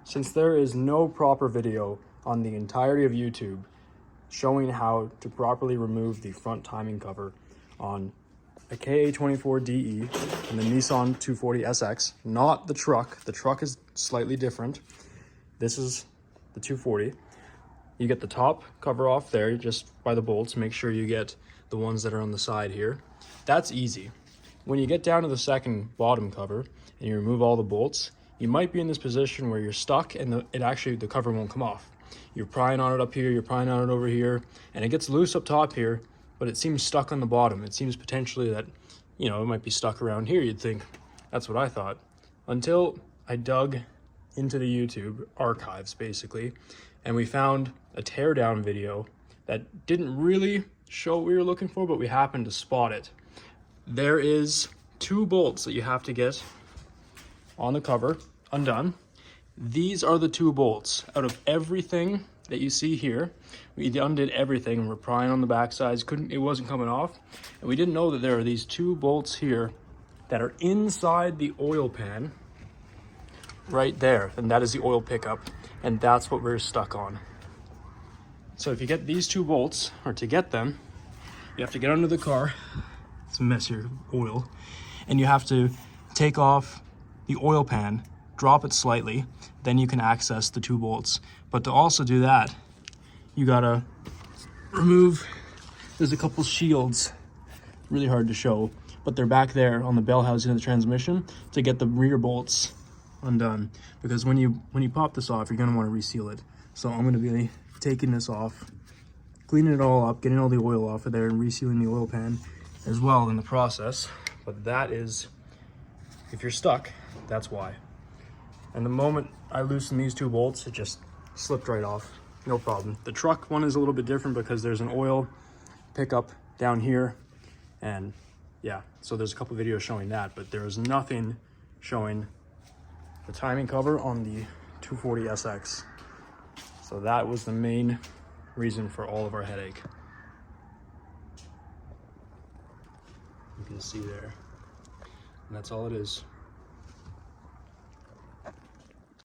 Since there is no proper video on the entirety of YouTube showing how to properly remove the front timing cover on a KA24DE and the Nissan 240SX, not the truck. The truck is slightly different. This is the 240. You get the top cover off there just by the bolts. Make sure you get the ones that are on the side here. That's easy. When you get down to the second bottom cover and you remove all the bolts, you might be in this position where you're stuck and the cover won't come off. You're prying on it up here, you're prying on it over here, and it gets loose up top here, but it seems stuck on the bottom. It seems potentially that, you know, it might be stuck around here, you'd think. That's what I thought. Until I dug into the YouTube archives, basically, and we found a teardown video that didn't really show what we were looking for, but we happened to spot it. There is 2 bolts that you have to get on the cover undone. These are the 2 bolts. Out of everything that you see here, we undid everything and we're prying on the back sides. It wasn't coming off, and we didn't know that there are these 2 bolts here that are inside the oil pan right there, and that is the oil pickup, and that's what we're stuck on. So if you get these 2 bolts, or to get them, you have to get under the car. It's a mess here, oil, and you have to take off the oil pan, drop it slightly, then you can access the 2 bolts. But to also do that, you gotta remove, there's a couple shields, really hard to show, but they're back there on the bell housing of the transmission to get the rear bolts undone. Because when you pop this off, you're gonna wanna reseal it. So I'm gonna be taking this off, cleaning it all up, getting all the oil off of there and resealing the oil pan as well in the process. But that is, if you're stuck, that's why. And the moment I loosened these 2 bolts, it just slipped right off, no problem. The truck one is a little bit different because there's an oil pickup down here, and yeah, so there's a couple videos showing that, but there is nothing showing the timing cover on the 240SX. So that was the main reason for all of our headache. You can see there, and that's all it is.